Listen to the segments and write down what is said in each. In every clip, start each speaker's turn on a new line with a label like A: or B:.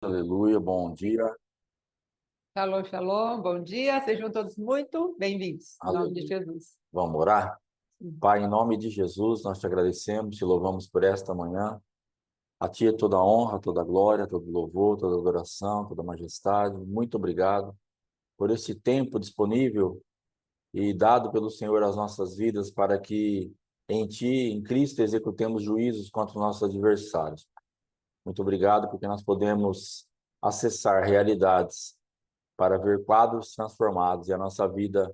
A: Aleluia, bom dia.
B: Shalom, shalom, bom dia, sejam todos muito bem-vindos, em nome de
A: Aleluia.
B: Jesus.
A: Vamos orar?
B: Sim.
A: Pai, em nome de Jesus, nós te agradecemos, te louvamos por esta manhã. A ti é toda a honra, toda a glória, todo o louvor, toda a adoração, toda a majestade. Muito obrigado por esse tempo disponível e dado pelo Senhor às nossas vidas para que em ti, em Cristo, executemos juízos contra os nossos adversários. Muito obrigado porque nós podemos acessar realidades para ver quadros transformados e a nossa vida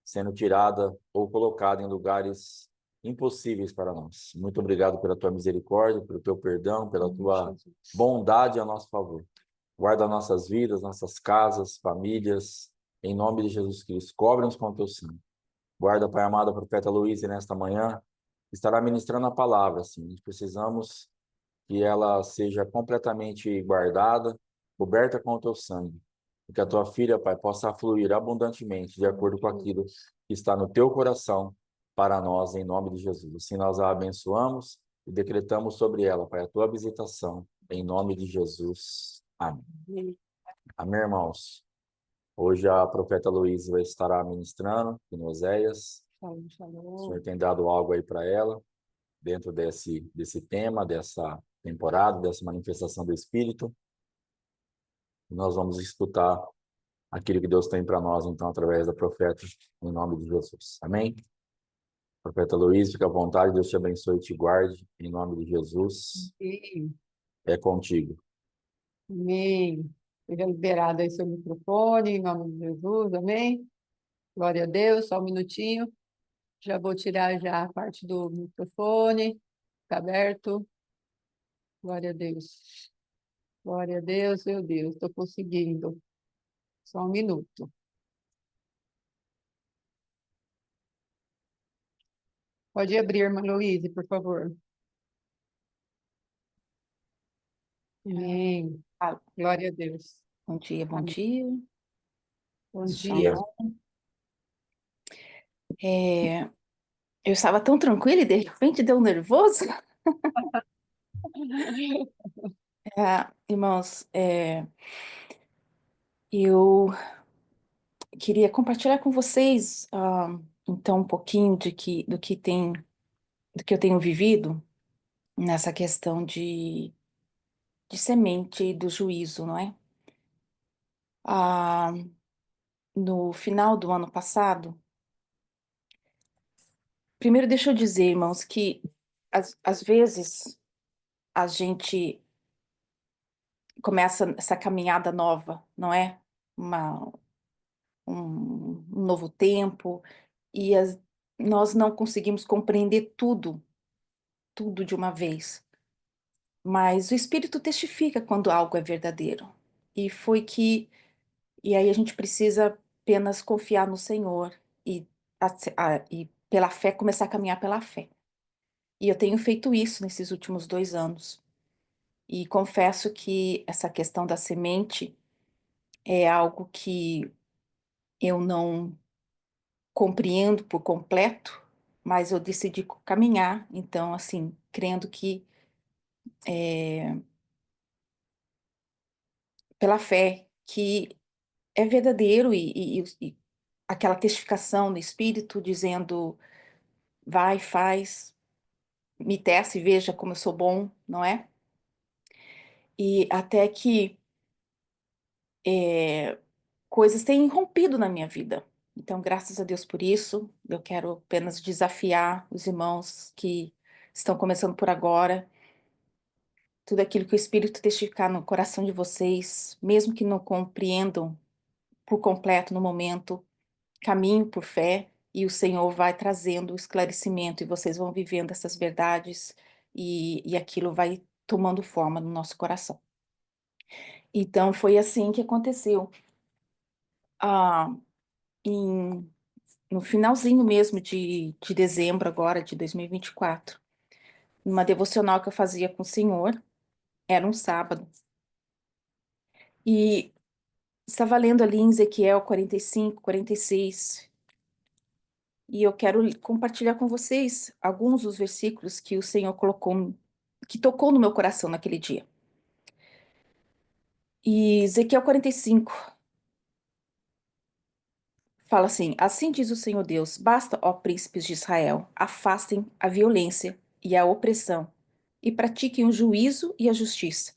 A: sendo tirada ou colocada em lugares impossíveis para nós. Muito obrigado pela tua misericórdia, pelo teu perdão,
B: Em
A: pela
B: nome de
A: tua
B: Jesus.
A: bondade a nosso favor. Guarda nossas vidas, nossas casas, famílias, em nome de Jesus Cristo. Cobre-nos com o teu sangue. Guarda, Pai amado, a profeta Luísa nesta manhã, estará ministrando a palavra, assim. Nós precisamos que ela seja completamente guardada, coberta com o teu sangue. E que a tua filha, Pai, possa fluir abundantemente de
B: Em nome
A: acordo
B: de
A: com aquilo
B: Jesus.
A: que está no teu coração para nós, em nome de Jesus. Assim nós a abençoamos e decretamos sobre ela, Pai, a tua visitação, em nome de Jesus. Amém.
B: Amém.
A: Amém, irmãos. Hoje a profeta Luísa estará ministrando em Oséias.
B: Shalom,
A: O Senhor
B: shalom.
A: tem dado algo aí para ela, dentro desse tema, dessa temporada, dessa manifestação do Espírito. E nós vamos escutar aquilo que Deus tem para nós, então, através da profeta, em nome de Jesus. Amém? Profeta Luiz, fica à vontade, Deus te abençoe e te guarde, em nome de Jesus.
B: Amém.
A: É contigo.
B: Amém. Seja liberado aí seu microfone, em nome de Jesus, amém? Glória a Deus, só um minutinho. Já vou tirar já a parte do microfone, fica aberto. Glória a Deus. Glória a Deus, meu Deus, estou conseguindo. Só um minuto. Pode abrir, irmã Louise, por favor. Amém.
C: Ah,
B: Glória a Deus.
C: bom dia, bom
B: Amém.
C: dia.
B: Bom dia.
C: Shalom. Eu estava tão tranquila e de repente deu um nervoso. Irmãos, eu queria compartilhar com vocês, então, um pouquinho do que eu tenho vivido nessa questão de semente e do juízo, não é? Ah, no final do ano passado, primeiro deixa eu dizer, irmãos, que às vezes a gente começa essa caminhada nova, não é? Uma, um novo tempo, e nós não conseguimos compreender tudo de uma vez. Mas o Espírito testifica quando algo é verdadeiro. E foi que, e aí a gente precisa apenas confiar no Senhor e pela fé começar a caminhar pela fé. E eu tenho feito isso nesses últimos 2 anos. E confesso que essa questão da semente é algo que eu não compreendo por completo, mas eu decidi caminhar, então, assim, crendo que pela fé, que é verdadeiro e aquela testificação no Espírito dizendo, vai, faz, me teste e veja como eu sou bom, não é? E até que coisas têm rompido na minha vida. Então, graças a Deus por isso, eu quero apenas desafiar os irmãos que estão começando por agora. Tudo aquilo que o Espírito testificar no coração de vocês, mesmo que não compreendam por completo no momento, caminho por fé e o Senhor vai trazendo o esclarecimento e vocês vão vivendo essas verdades e aquilo vai tomando forma no nosso coração. Então foi assim que aconteceu. Ah, em, no finalzinho mesmo de dezembro agora, de 2024, numa devocional que eu fazia com o Senhor, era um sábado, e estava lendo ali em Ezequiel 45, 46, e eu quero compartilhar com vocês alguns dos versículos que o Senhor colocou, que tocou no meu coração naquele dia. E Ezequiel 45 fala assim: Assim diz o Senhor Deus: Basta, ó príncipes de Israel, afastem a violência e a opressão e pratiquem o juízo e a justiça.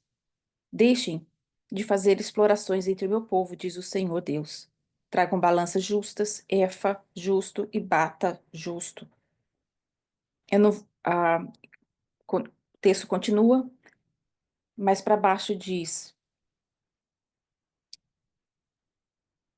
C: Deixem de fazer explorações entre o meu povo, diz o Senhor Deus. Tragam balanças justas, efa justo e bata justo. Eu não, o texto continua, mas para baixo diz: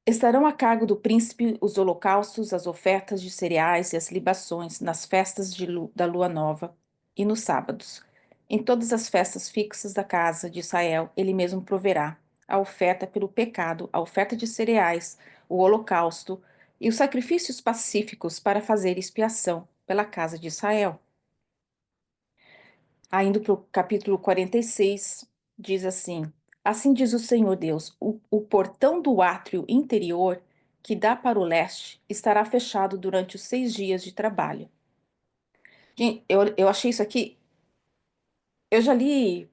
C: Estarão a cargo do príncipe os holocaustos, as ofertas de cereais e as libações nas festas da lua nova e nos sábados. Em todas as festas fixas da casa de Israel, ele mesmo proverá a oferta pelo pecado, a oferta de cereais, o holocausto e os sacrifícios pacíficos para fazer expiação pela casa de Israel. Indo para o capítulo 46, diz assim: Assim diz o Senhor Deus: o portão do átrio interior, que dá para o leste, estará fechado durante os 6 dias de trabalho. Gente, eu achei isso aqui. Eu já li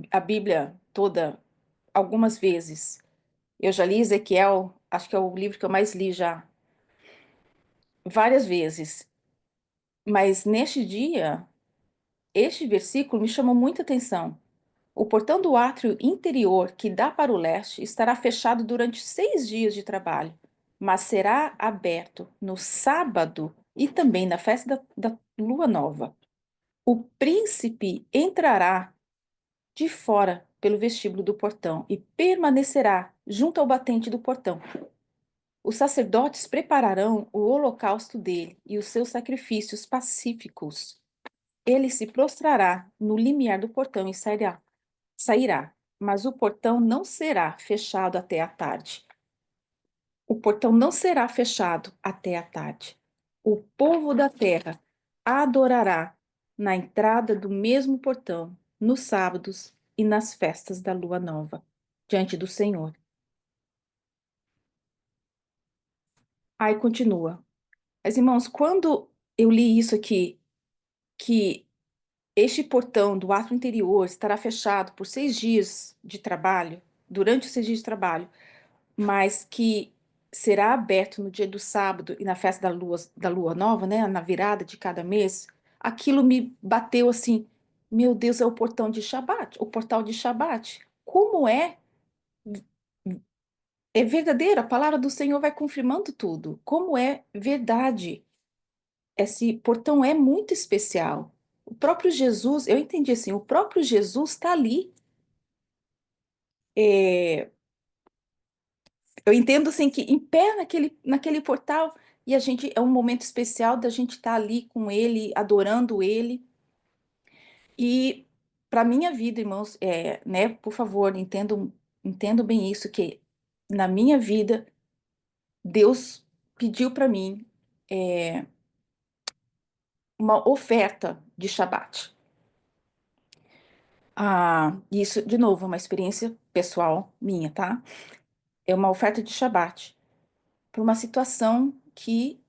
C: a Bíblia toda algumas vezes. Eu já li Ezequiel, acho que é o livro que eu mais li já, várias vezes. Mas neste dia, este versículo me chamou muita atenção. O portão do átrio interior, que dá para o leste, estará fechado durante 6 dias de trabalho, mas será aberto no sábado e também na festa da lua nova. O príncipe entrará de fora pelo vestíbulo do portão e permanecerá junto ao batente do portão. Os sacerdotes prepararão o holocausto dele e os seus sacrifícios pacíficos. Ele se prostrará no limiar do portão e sairá, mas o portão não será fechado até a tarde. O portão não será fechado até a tarde. O povo da terra adorará na entrada do mesmo portão, nos sábados e nas festas da lua nova, diante do Senhor. Aí continua. Mas, irmãos, quando eu li isso aqui, que este portão do átrio interior estará fechado por 6 dias de trabalho, durante os 6 dias de trabalho, mas que será aberto no dia do sábado e na festa da lua nova, né, na virada de cada mês, aquilo me bateu assim, meu Deus, é o portão de Shabat, o portal de Shabat. Como é verdadeiro, a palavra do Senhor vai confirmando tudo. Como é verdade. Esse portão é muito especial. O próprio Jesus, eu entendi assim, o próprio Jesus está ali. É, eu entendo assim que em pé naquele portal e a gente é um momento especial da gente estar ali com ele, adorando ele. E para minha vida, irmãos, né, por favor, entendo bem isso que na minha vida Deus pediu para mim uma oferta de Shabat. Isso, de novo, é uma experiência pessoal minha, tá? É uma oferta de Shabat para uma situação que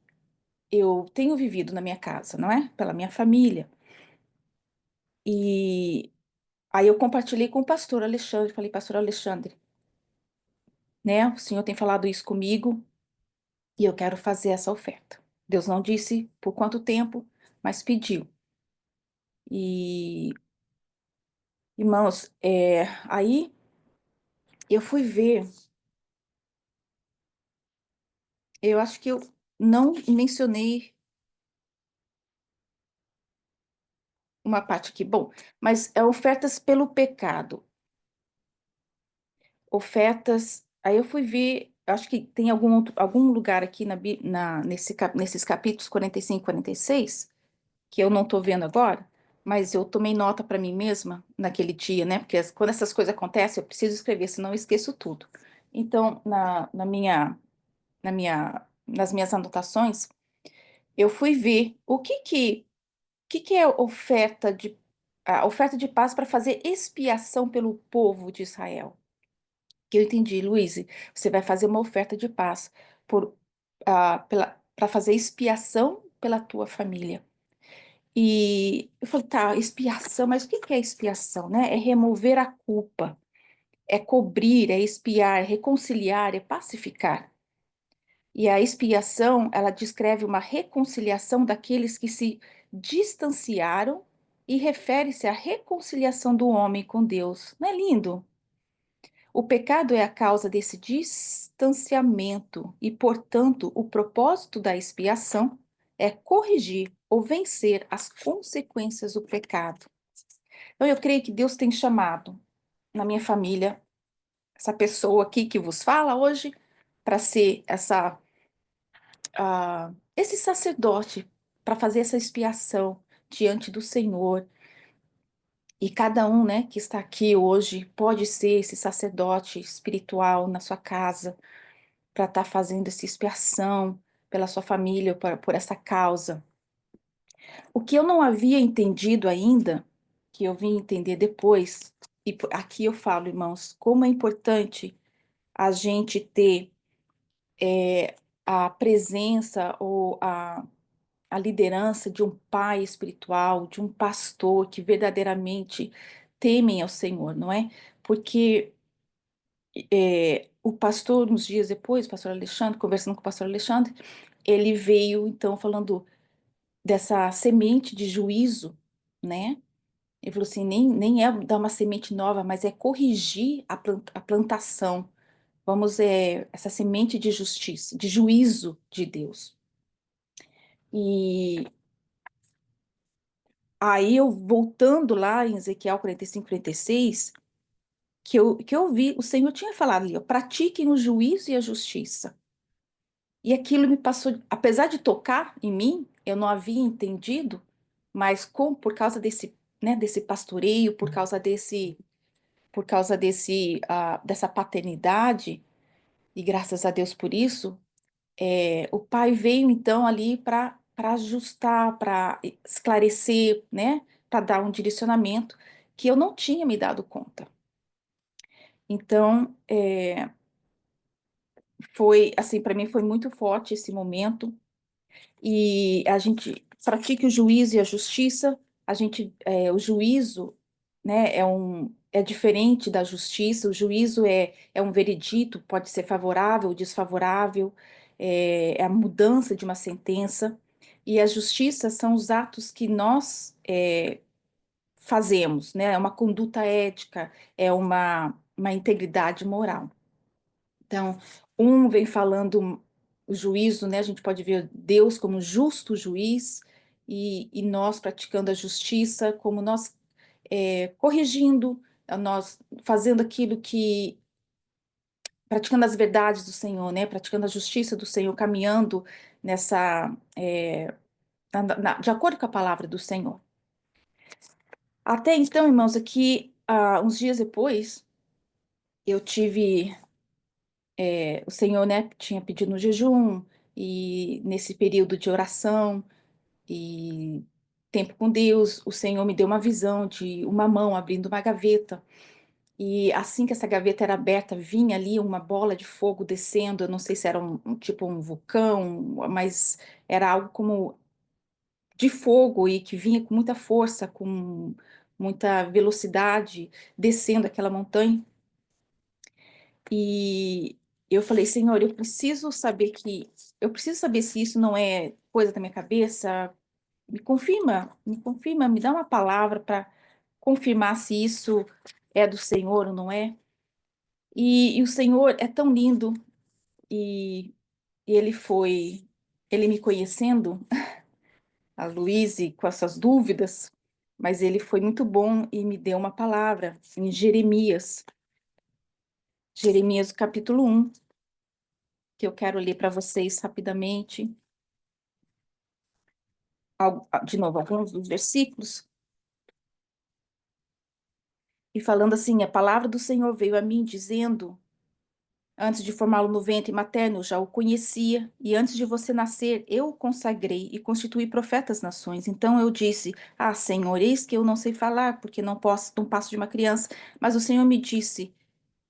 C: eu tenho vivido na minha casa, não é? Pela minha família. E aí eu compartilhei com o pastor Alexandre, falei, pastor Alexandre, né? O senhor tem falado isso comigo e eu quero fazer essa oferta. Deus não disse por quanto tempo, mas pediu. E, irmãos, aí eu fui ver, eu acho que eu não mencionei uma parte aqui, bom, mas é ofertas pelo pecado. Ofertas. Aí eu fui ver, acho que tem algum lugar aqui nesses capítulos 45 e 46, que eu não estou vendo agora, mas eu tomei nota para mim mesma naquele dia, né? Porque quando essas coisas acontecem, eu preciso escrever, senão eu esqueço tudo. Então, nas minhas anotações, eu fui ver o que que é a oferta de paz para fazer expiação pelo povo de Israel. Que eu entendi, Luiz, você vai fazer uma oferta de paz para fazer expiação pela tua família. E eu falei, tá, expiação, mas o que que é expiação, né? É remover a culpa. é cobrir, é expiar, é reconciliar, é pacificar. E a expiação, ela descreve uma reconciliação daqueles que se distanciaram e refere-se à reconciliação do homem com Deus. Não é lindo? O pecado é a causa desse distanciamento e, portanto, o propósito da expiação é corrigir ou vencer as consequências do pecado. Então, eu creio que Deus tem chamado na minha família essa pessoa aqui que vos fala hoje para ser esse sacerdote, para fazer essa expiação diante do Senhor. E cada um, né, que está aqui hoje pode ser esse sacerdote espiritual na sua casa para estar fazendo essa expiação pela sua família, por essa causa. O que eu não havia entendido ainda, que eu vim entender depois, e aqui eu falo, irmãos, como é importante a gente ter a presença ou a liderança de um pai espiritual, de um pastor que verdadeiramente temem ao Senhor, não é? Porque o pastor, uns dias depois, o pastor Alexandre, conversando com o pastor Alexandre, ele veio então falando dessa semente de juízo, né? Ele falou assim, nem é dar uma semente nova, mas é corrigir a plantação. Vamos, essa semente de justiça, de juízo de Deus. E aí eu, voltando lá em Ezequiel 45, 46, que eu vi, o Senhor tinha falado ali, ó, pratiquem o juízo e a justiça. E aquilo me passou, apesar de tocar em mim, eu não havia entendido, mas por causa desse, né, desse pastoreio, dessa paternidade, e graças a Deus por isso, o pai veio então ali para ajustar, para esclarecer, né, para dar um direcionamento que eu não tinha me dado conta. Então, foi assim, para mim foi muito forte esse momento. E a gente pratica o juízo e a justiça. O juízo, né, é diferente da justiça. O juízo é um veredito, pode ser favorável ou desfavorável, é a mudança de uma sentença. E a justiça são os atos que nós fazemos, né? É uma conduta ética, é uma integridade moral. Então, um vem falando o juízo, né? A gente pode ver Deus como justo juiz e nós praticando a justiça, como nós corrigindo, nós fazendo aquilo que, praticando as verdades do Senhor, né? Praticando a justiça do Senhor, caminhando nessa, de acordo com a palavra do Senhor. Até então, irmãos, aqui, uns dias depois, eu tive o Senhor, né, tinha pedido no jejum, e nesse período de oração e tempo com Deus, o Senhor me deu uma visão de uma mão abrindo uma gaveta. E assim que essa gaveta era aberta, vinha ali uma bola de fogo descendo. Eu não sei se era tipo um vulcão, mas era algo como de fogo e que vinha com muita força, com muita velocidade, descendo aquela montanha. E eu falei, Senhor, eu preciso saber se isso não é coisa da minha cabeça. Me confirma, me dá uma palavra para confirmar se isso é do Senhor ou não é. E o Senhor é tão lindo e, e ele me conhecendo, a Luíse, com essas dúvidas, mas ele foi muito bom e me deu uma palavra em Jeremias capítulo 1, que eu quero ler para vocês rapidamente. De novo, alguns dos versículos, e falando assim: a palavra do Senhor veio a mim, dizendo: antes de formá-lo no ventre materno, eu já o conhecia, e antes de você nascer, eu o consagrei e constituí profeta às nações. Então eu disse: ah, Senhor, eis que eu não sei falar, porque não passo de uma criança. Mas o Senhor me disse: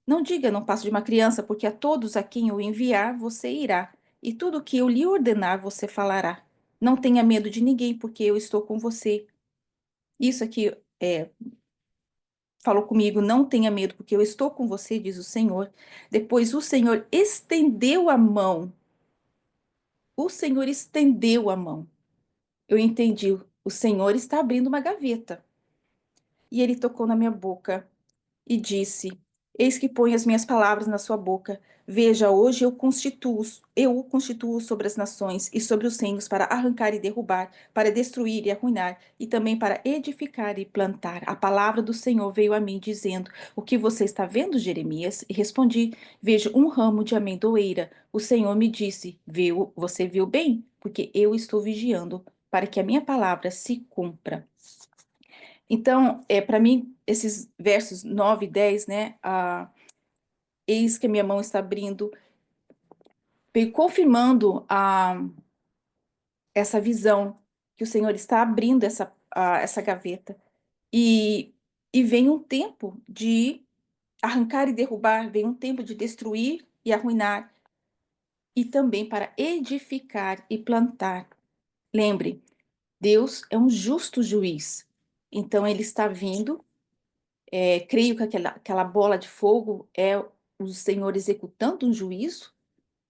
C: não diga, não passo de uma criança, porque a todos a quem eu enviar, você irá, e tudo o que eu lhe ordenar, você falará. Não tenha medo de ninguém, porque eu estou com você. Isso aqui falou comigo: não tenha medo, porque eu estou com você, diz o Senhor. Depois o Senhor estendeu a mão. O Senhor estendeu a mão. Eu entendi. O Senhor está abrindo uma gaveta. E ele tocou na minha boca e disse: Eis que põe as minhas palavras na sua boca. Veja, hoje eu o constituo sobre as nações e sobre os reinos para arrancar e derrubar, para destruir e arruinar, e também para edificar e plantar. A palavra do Senhor veio a mim dizendo: O que você está vendo, Jeremias? E respondi: Vejo um ramo de amendoeira. O Senhor me disse: Você viu bem? Porque eu estou vigiando para que a minha palavra se cumpra. Então, para mim, esses versos 9 e 10, né? Eis que a minha mão está abrindo, veio confirmando essa visão, que o Senhor está abrindo essa gaveta. E, e vem um tempo de arrancar e derrubar, vem um tempo de destruir e arruinar, e também para edificar e plantar. Lembre, Deus é um justo juiz. Então, ele está vindo. Creio que aquela bola de fogo é o Senhor executando um juízo,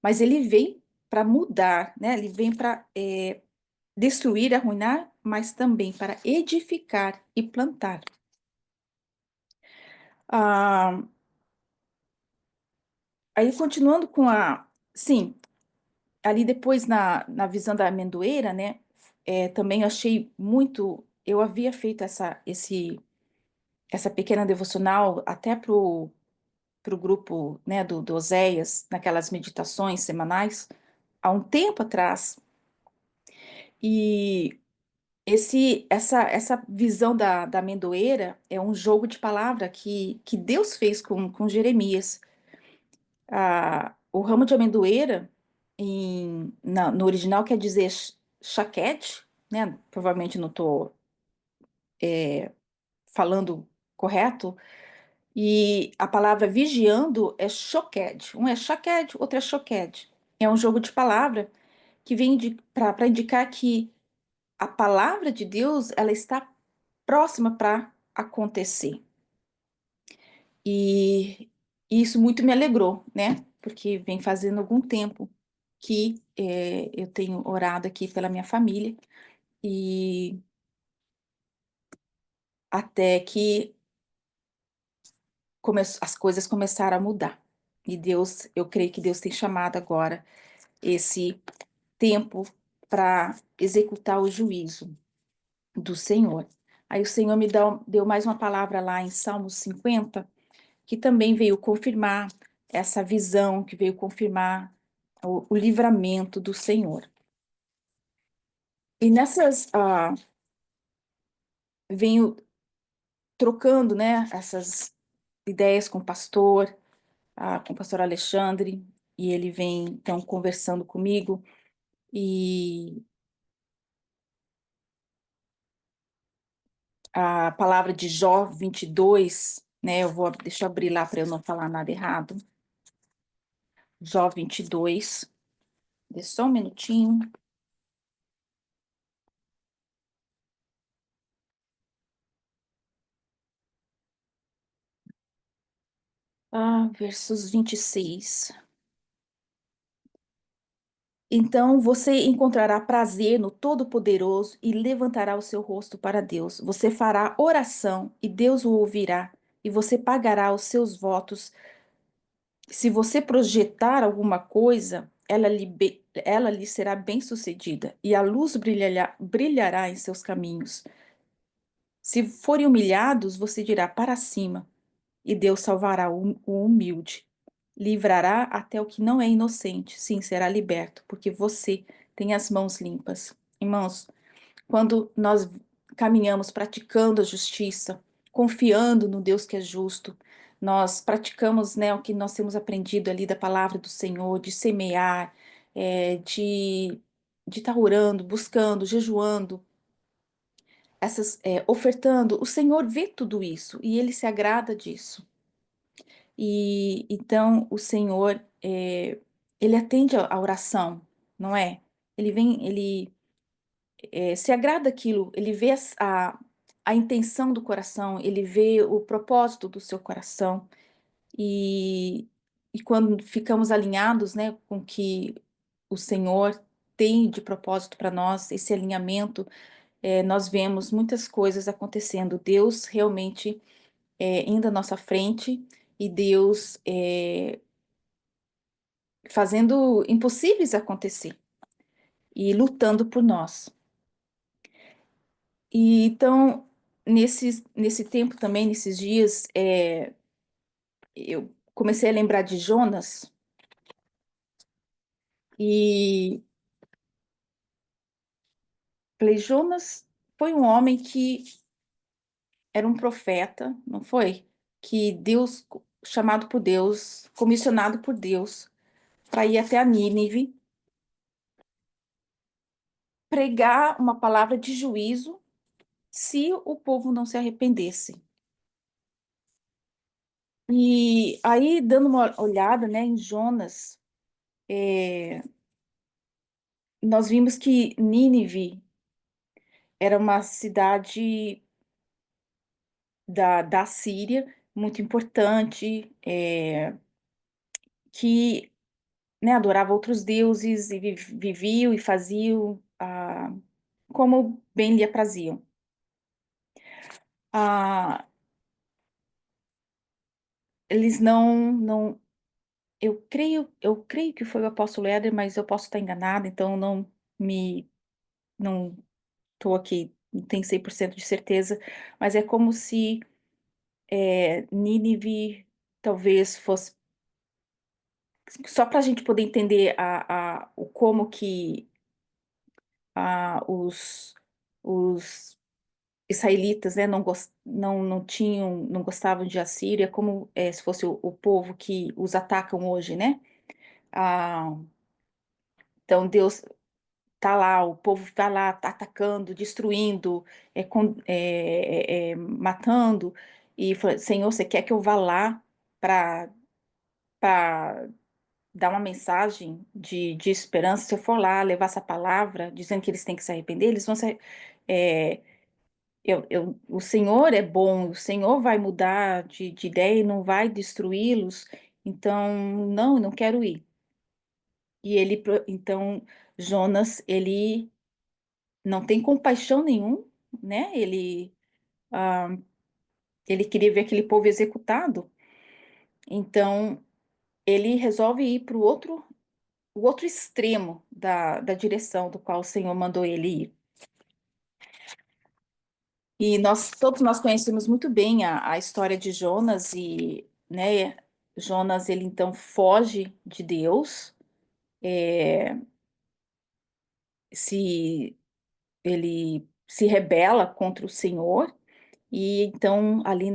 C: mas ele vem para mudar, né? Ele vem para destruir, arruinar, mas também para edificar e plantar. Ah, aí, continuando com sim, ali depois na visão da amendoeira, né? Também achei muito. Eu havia feito essa pequena devocional até para o grupo, né, do Oséias, naquelas meditações semanais, há um tempo atrás. E essa visão da amendoeira é um jogo de palavra que Deus fez com Jeremias. O ramo de amendoeira, no original, quer dizer chaquete, né? Provavelmente não estou falando correto. E a palavra vigiando é choked. Um é chaked, outro é choked. É um jogo de palavra que vem para indicar que a palavra de Deus ela está próxima para acontecer. E isso muito me alegrou, né? Porque vem fazendo algum tempo que eu tenho orado aqui pela minha família e até que as coisas começaram a mudar. E Deus, eu creio que Deus tem chamado agora esse tempo para executar o juízo do Senhor. Aí o Senhor me deu mais uma palavra lá em Salmos 50, que também veio confirmar essa visão, que veio confirmar o livramento do Senhor. E venho trocando, né, essas ideias com o pastor Alexandre, e ele vem, então, conversando comigo, e a palavra de Jó 22, né, deixa eu abrir lá para eu não falar nada errado. Jó 22, deixa só um minutinho. Versos 26. Então você encontrará prazer no Todo-Poderoso e levantará o seu rosto para Deus. Você fará oração e Deus o ouvirá, e você pagará os seus votos. Se você projetar alguma coisa, ela lhe será bem-sucedida, e a luz brilhará em seus caminhos. Se forem humilhados, você dirá para cima, e Deus salvará o humilde. Livrará até o que não é inocente, sim, será liberto, porque você tem as mãos limpas. Irmãos, quando nós caminhamos praticando a justiça, confiando no Deus que é justo, nós praticamos, né, o que nós temos aprendido ali da palavra do Senhor, de semear, de estar orando, buscando, jejuando, ofertando. O Senhor vê tudo isso e Ele se agrada disso. E então o Senhor, Ele atende a oração, não é? Ele vem, ele se agrada aquilo, ele vê a intenção do coração, ele vê o propósito do seu coração. E, e quando ficamos alinhados, né, com o que o Senhor tem de propósito para nós, esse alinhamento, nós vemos muitas coisas acontecendo. Deus realmente indo à nossa frente e Deus fazendo impossíveis acontecer e lutando por nós. E então, nesse tempo também, nesses dias, eu comecei a lembrar de Jonas e falei, Jonas foi um homem que era um profeta, não foi? Que Deus, chamado por Deus, comissionado por Deus, para ir até a Nínive, pregar uma palavra de juízo se o povo não se arrependesse. E aí, dando uma olhada, né, em Jonas, nós vimos que Nínive era uma cidade da Síria, muito importante, que, né, adorava outros deuses e viviam e faziam como bem lhe apraziam. Ah, eles não, eu creio que foi o apóstolo Éder, mas eu posso estar enganada, então não estou aqui, não tenho 100% de certeza, mas é como se Nínive talvez fosse, só para a gente poder entender o como que os israelitas, né, não tinham, não gostavam de Assíria, como se fosse o povo que os atacam hoje, né? Ah, então Deus tá lá, o povo tá lá, tá atacando, destruindo, matando, e fala, Senhor, você quer que eu vá lá para dar uma mensagem de esperança? Se eu for lá levar essa palavra, dizendo que eles têm que se arrepender, eles vão se, é, o Senhor é bom, o Senhor vai mudar de ideia e não vai destruí-los, então, não, eu não quero ir. E então, Jonas, ele não tem compaixão nenhum, né? Ele queria ver aquele povo executado, então, ele resolve ir para o outro extremo da direção do qual o Senhor mandou ele ir. E todos nós conhecemos muito bem a história de Jonas e, né, Jonas, ele então foge de Deus, se ele se rebela contra o Senhor e então ali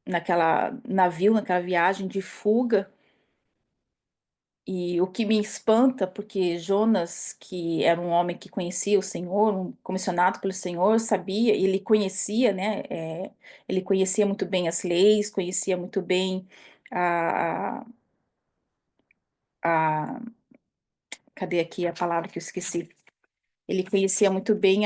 C: naquela navio, naquela viagem de fuga. E o que me espanta, porque Jonas, que era um homem que conhecia o Senhor, um comissionado pelo Senhor, sabia, ele conhecia, né? Ele conhecia muito bem as leis, conhecia muito bem a, a, cadê aqui a palavra que eu esqueci? Ele conhecia muito bem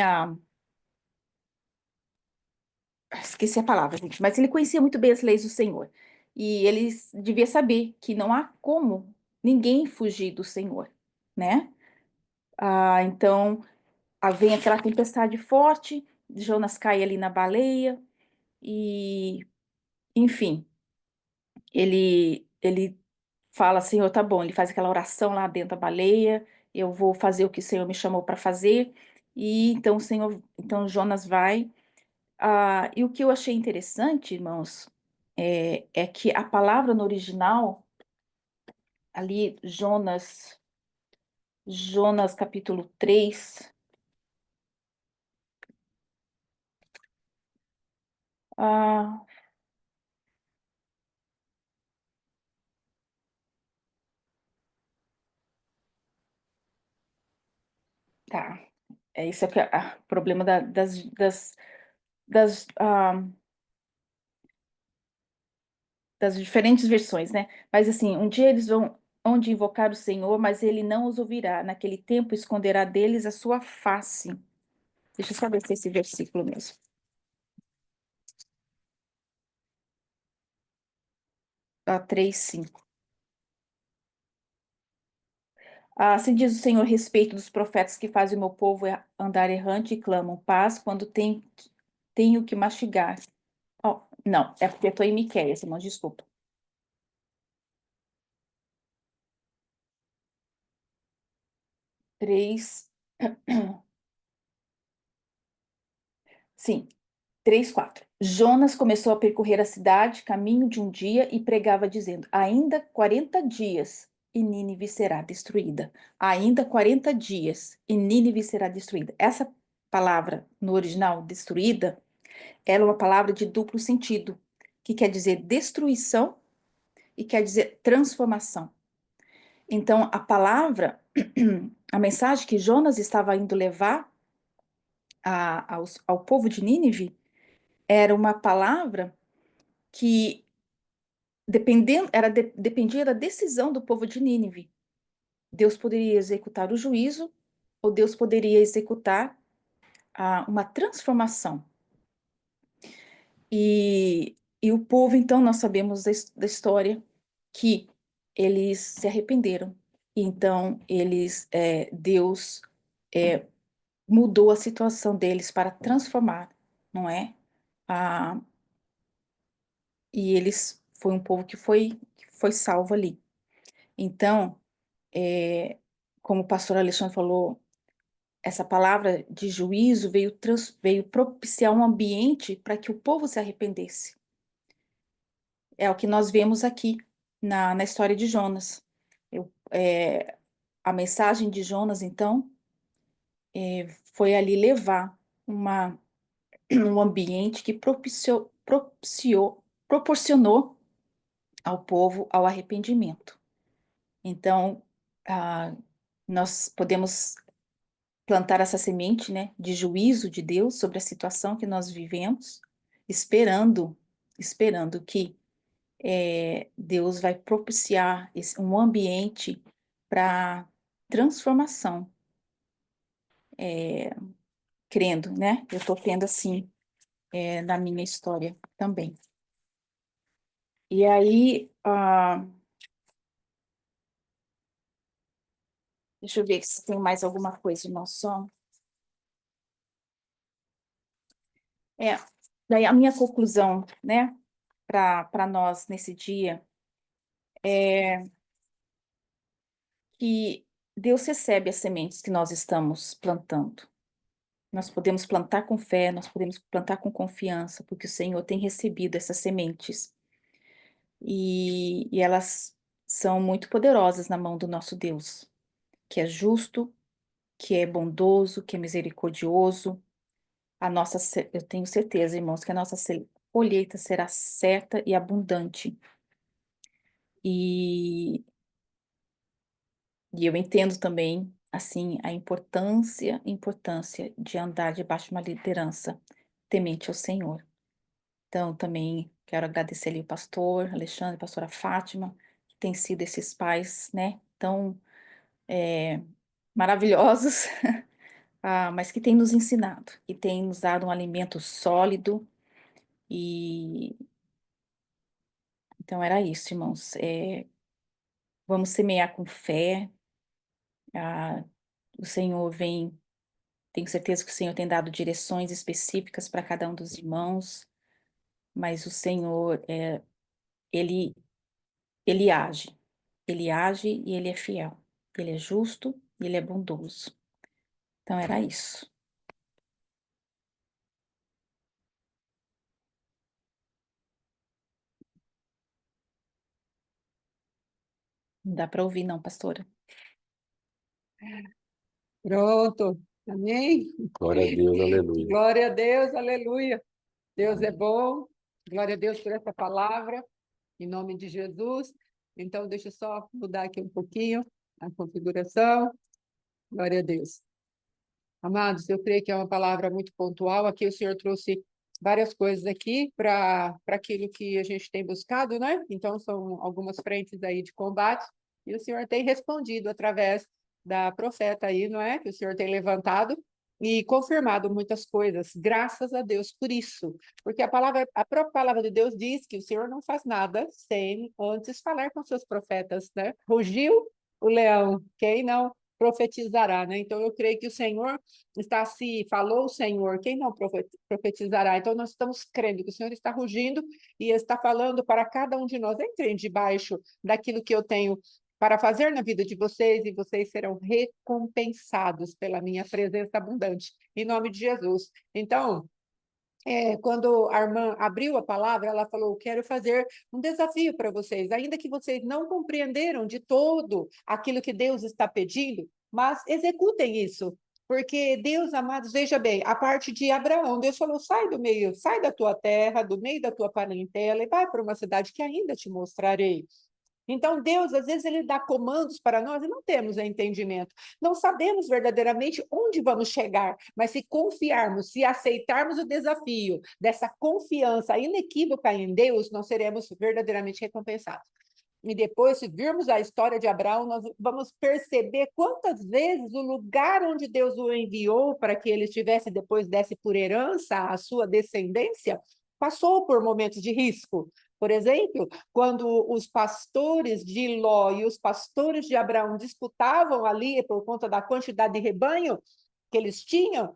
C: esqueci a palavra, gente, mas ele conhecia muito bem as leis do Senhor. E ele devia saber que não há como ninguém fugir do Senhor, né? Então vem aquela tempestade forte, Jonas cai ali na baleia e, enfim, ele fala, Senhor, tá bom, ele faz aquela oração lá dentro da baleia, eu vou fazer o que o Senhor me chamou para fazer, e então então Jonas vai, e o que eu achei interessante, irmãos, é que a palavra no original, ali, Jonas capítulo 3. ah, tá, isso é o problema das, ah, das diferentes versões, né? Mas assim, um dia eles vão onde invocar o Senhor, mas ele não os ouvirá. Naquele tempo esconderá deles a sua face. Deixa eu só ver se é esse versículo mesmo. 3:5. Assim diz o Senhor a respeito dos profetas que fazem o meu povo andar errante e clamam paz quando tenho que mastigar. Oh, não, é porque eu estou em Miqueias, irmão, desculpa. 3, sim, 3:4. Jonas começou a percorrer a cidade, caminho de um dia, e pregava dizendo: ainda 40 dias e Nínive será destruída. Ainda 40 dias e Nínive será destruída. Essa palavra no original, destruída, ela é uma palavra de duplo sentido, que quer dizer destruição e quer dizer transformação. Então, a palavra, a mensagem que Jonas estava indo levar ao povo de Nínive era uma palavra que dependia da decisão do povo de Nínive. Deus poderia executar o juízo ou Deus poderia executar uma transformação. E o povo, então, nós sabemos da história que eles se arrependeram. Então, Deus mudou a situação deles para transformar, não é? E foi um povo que foi salvo ali. Então, como o pastor Alexandre falou, essa palavra de juízo veio propiciar um ambiente para que o povo se arrependesse. É o que nós vemos aqui na história de Jonas. A mensagem de Jonas, então, foi ali levar um ambiente que proporcionou ao povo ao arrependimento. Então, nós podemos plantar essa semente, né, de juízo de Deus sobre a situação que nós vivemos, esperando que Deus vai propiciar um ambiente para transformação, crendo, né? Eu estou crendo assim na minha história também. E aí, deixa eu ver se tem mais alguma coisa, irmão, só. Daí a minha conclusão, né, para nós nesse dia é que Deus recebe as sementes que nós estamos plantando. Nós podemos plantar com fé, nós podemos plantar com confiança, porque o Senhor tem recebido essas sementes. E elas são muito poderosas na mão do nosso Deus, que é justo, que é bondoso, que é misericordioso. Eu tenho certeza, irmãos, que a nossa colheita será certa e abundante. E eu entendo também, assim, a importância de andar debaixo de uma liderança temente ao Senhor. Então, também quero agradecer ali o pastor Alexandre, a pastora Fátima, que têm sido esses pais, né, tão maravilhosos, mas que têm nos ensinado e têm nos dado um alimento sólido. E então era isso, irmãos. Vamos semear com fé. O Senhor vem, tenho certeza que o Senhor tem dado direções específicas para cada um dos irmãos, mas o Senhor, ele, ele age. Ele age e ele é fiel. Ele é justo e ele é bondoso. Então era isso. Não dá para ouvir, não, pastora.
B: Pronto. Amém?
A: Glória a Deus, aleluia.
B: Glória a Deus, aleluia. Deus é bom. Glória a Deus por essa palavra, em nome de Jesus. Então, deixa eu só mudar aqui um pouquinho a configuração. Glória a Deus. Amados, eu creio que é uma palavra muito pontual. Aqui o Senhor trouxe várias coisas aqui para aquilo que a gente tem buscado, né? Então, são algumas frentes aí de combate, e o Senhor tem respondido através da profeta aí, não é? Que o Senhor tem levantado, e confirmado muitas coisas, graças a Deus por isso. Porque a própria palavra de Deus diz que o Senhor não faz nada sem antes falar com seus profetas, né? Rugiu o leão, quem não profetizará, né? Então eu creio que o Senhor falou o Senhor, quem não profetizará? Então nós estamos crendo que o Senhor está rugindo e está falando para cada um de nós. Entrem debaixo daquilo que eu tenho para fazer na vida de vocês, e vocês serão recompensados pela minha presença abundante, em nome de Jesus. Então, quando a irmã abriu a palavra, ela falou, quero fazer um desafio para vocês, ainda que vocês não compreenderam de todo aquilo que Deus está pedindo, mas executem isso, porque Deus, amados, veja bem, a parte de Abraão, Deus falou, sai do meio, sai da tua terra, do meio da tua parentela, e vai para uma cidade que ainda te mostrarei. Então, Deus, às vezes, ele dá comandos para nós e não temos entendimento. Não sabemos verdadeiramente onde vamos chegar, mas se confiarmos, se aceitarmos o desafio dessa confiança inequívoca em Deus, nós seremos verdadeiramente recompensados. E depois, se virmos a história de Abraão, nós vamos perceber quantas vezes o lugar onde Deus o enviou para que ele estivesse, depois desse por herança a sua descendência, passou por momentos de risco. Por exemplo, quando os pastores de Ló e os pastores de Abraão disputavam ali por conta da quantidade de rebanho que eles tinham,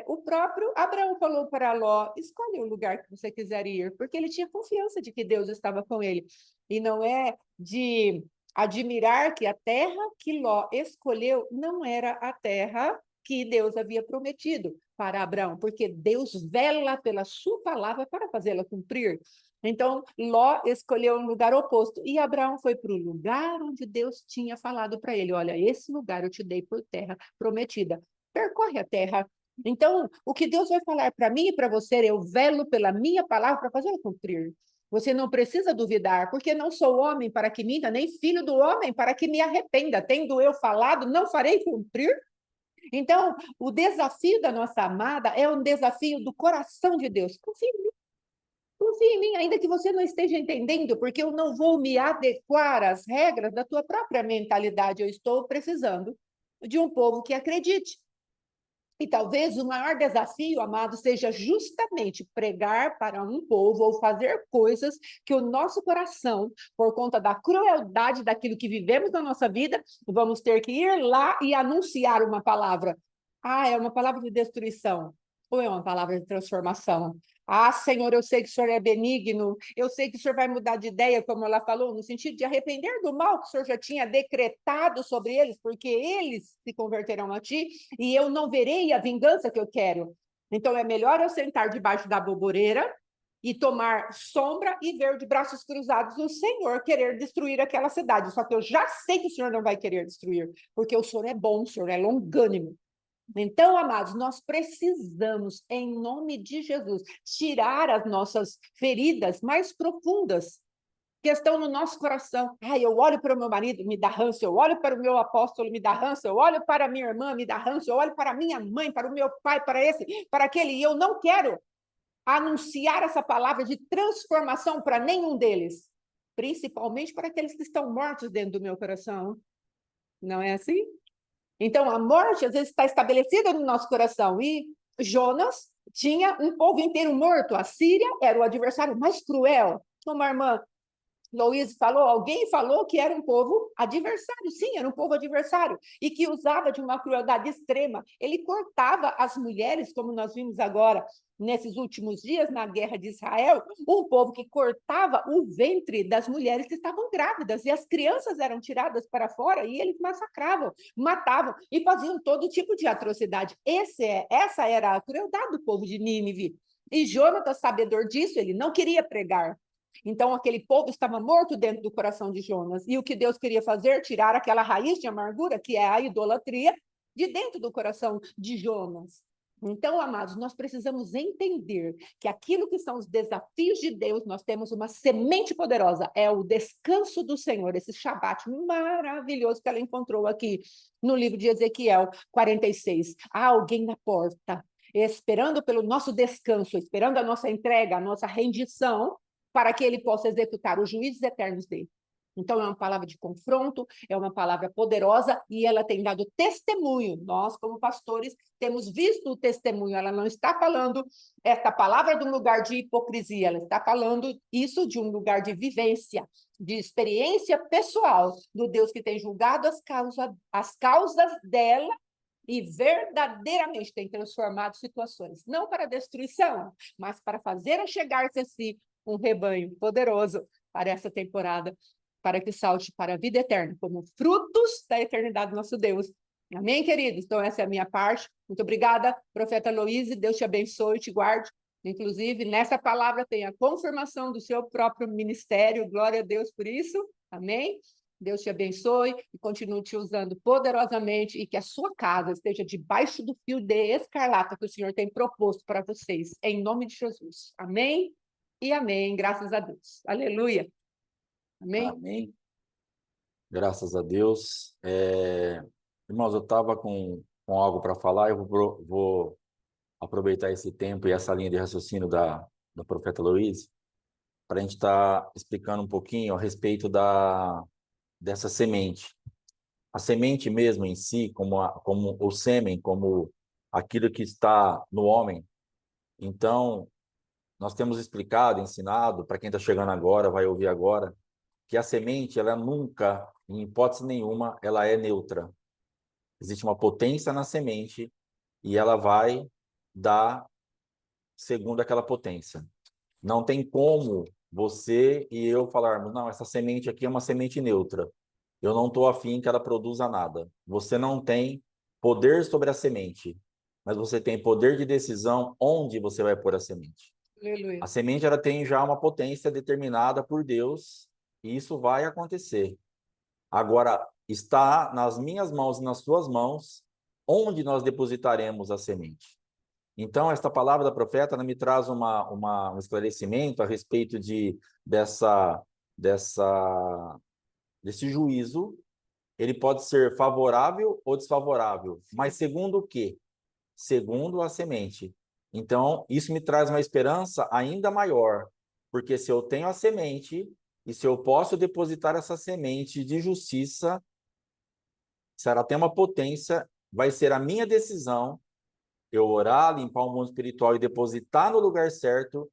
B: o próprio Abraão falou para Ló, escolhe o lugar que você quiser ir, porque ele tinha confiança de que Deus estava com ele. E não é de admirar que a terra que Ló escolheu não era a terra que Deus havia prometido para Abraão, porque Deus vela pela sua palavra para fazê-la cumprir. Então, Ló escolheu um lugar oposto, e Abraão foi para o lugar onde Deus tinha falado para ele, olha, esse lugar eu te dei por terra prometida, percorre a terra. Então, o que Deus vai falar para mim e para você, eu velo pela minha palavra para fazer cumprir. Você não precisa duvidar, porque não sou homem para que minta, nem filho do homem para que me arrependa. Tendo eu falado, não farei cumprir? Então, o desafio da nossa amada é um desafio do coração de Deus. Confie em mim. Confie em mim, ainda que você não esteja entendendo, porque eu não vou me adequar às regras da tua própria mentalidade. Eu estou precisando de um povo que acredite. E talvez o maior desafio, amado, seja justamente pregar para um povo ou fazer coisas que o nosso coração, por conta da crueldade daquilo que vivemos na nossa vida, vamos ter que ir lá e anunciar uma palavra. Ah, é uma palavra de destruição ou é uma palavra de transformação? Ah, Senhor, eu sei que o Senhor é benigno, eu sei que o Senhor vai mudar de ideia, como ela falou, no sentido de arrepender do mal que o Senhor já tinha decretado sobre eles, porque eles se converterão a ti, e eu não verei a vingança que eu quero. Então, é melhor eu sentar debaixo da boboreira e tomar sombra e ver de braços cruzados o Senhor querer destruir aquela cidade. Só que eu já sei que o Senhor não vai querer destruir, porque o Senhor é bom, o Senhor é longânimo. Então, amados, nós precisamos, em nome de Jesus, tirar as nossas feridas mais profundas que estão no nosso coração. Ai, eu olho para o meu marido, me dá ranço, eu olho para o meu apóstolo, me dá ranço, eu olho para a minha irmã, me dá ranço, eu olho para a minha mãe, para o meu pai, para esse, para aquele, e eu não quero anunciar essa palavra de transformação para nenhum deles, principalmente para aqueles que estão mortos dentro do meu coração. Não é assim? Então, a morte, às vezes, está estabelecida no nosso coração. E Jonas tinha um povo inteiro morto. A Síria era o adversário mais cruel. Como a irmã Louise falou, alguém falou que era um povo adversário. Sim, era um povo adversário. E que usava de uma crueldade extrema. Ele cortava as mulheres, como nós vimos agora, nesses últimos dias, na guerra de Israel, um povo que cortava o ventre das mulheres que estavam grávidas, e as crianças eram tiradas para fora, e eles massacravam, matavam, e faziam todo tipo de atrocidade. Essa era a crueldade do povo de Nínive. E Jonatas, sabedor disso, ele não queria pregar. Então, aquele povo estava morto dentro do coração de Jonas. E o que Deus queria fazer? Tirar aquela raiz de amargura, que é a idolatria, de dentro do coração de Jonas. Então, amados, nós precisamos entender que aquilo que são os desafios de Deus, nós temos uma semente poderosa, é o descanso do Senhor, esse Shabat maravilhoso que ela encontrou aqui no livro de Ezequiel 46. Há alguém na porta, esperando pelo nosso descanso, esperando a nossa entrega, a nossa rendição, para que ele possa executar os juízos eternos dele. Então, é uma palavra de confronto, é uma palavra poderosa e ela tem dado testemunho. Nós, como pastores, temos visto o testemunho. Ela não está falando esta palavra de um lugar de hipocrisia, ela está falando isso de um lugar de vivência, de experiência pessoal do Deus que tem julgado as causas dela e verdadeiramente tem transformado situações, não para destruição, mas para fazer chegar-se a si um rebanho poderoso para essa temporada, para que salte para a vida eterna, como frutos da eternidade do nosso Deus. Amém, queridos? Então, essa é a minha parte. Muito obrigada, profeta Loíse. Deus te abençoe e te guarde. Inclusive, nessa palavra tem a confirmação do seu próprio ministério. Glória a Deus por isso. Amém? Deus te abençoe e continue te usando poderosamente e que a sua casa esteja debaixo do fio de escarlata que o Senhor tem proposto para vocês, em nome de Jesus. Amém e amém, graças a Deus. Aleluia. Amém?
A: Amém. Graças a Deus. Irmãos, eu estava com algo para falar, eu vou aproveitar esse tempo e essa linha de raciocínio da profeta Loíse para a gente estar explicando um pouquinho a respeito dessa semente. A semente mesmo em si, como o sêmen, como aquilo que está no homem. Então, nós temos explicado, ensinado, para quem está chegando agora, vai ouvir agora, que a semente, ela nunca, em hipótese nenhuma, ela é neutra. Existe uma potência na semente e ela vai dar segundo aquela potência. Não tem como você e eu falarmos, não, essa semente aqui é uma semente neutra. Eu não estou afim que ela produza nada. Você não tem poder sobre a semente, mas você tem poder de decisão onde você vai pôr a semente.
B: Aleluia.
A: A semente ela tem já uma potência determinada por Deus e isso vai acontecer. Agora, está nas minhas mãos e nas suas mãos onde nós depositaremos a semente. Então, esta palavra da profeta me traz um esclarecimento a respeito desse juízo. Ele pode ser favorável ou desfavorável, mas segundo o quê? Segundo a semente. Então, isso me traz uma esperança ainda maior, porque se eu tenho a semente e se eu posso depositar essa semente de justiça, se ela tem uma potência, vai ser a minha decisão eu orar, limpar o mundo espiritual e depositar no lugar certo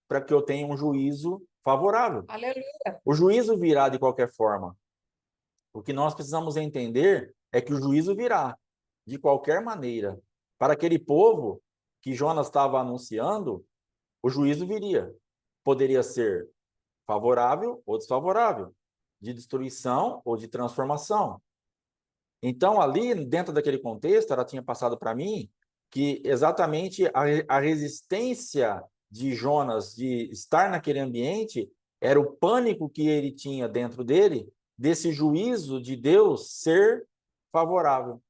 A: para que eu tenha um juízo favorável.
B: Aleluia.
A: O juízo virá de qualquer forma. O que nós precisamos entender é que o juízo virá de qualquer maneira. Para aquele povo que Jonas estava anunciando, o juízo viria. Poderia ser favorável ou desfavorável, de destruição ou de transformação. Então, ali, dentro daquele contexto, ela tinha passado para mim que exatamente a resistência de Jonas de estar naquele ambiente era o pânico que ele tinha dentro dele, desse juízo de Deus ser favorável.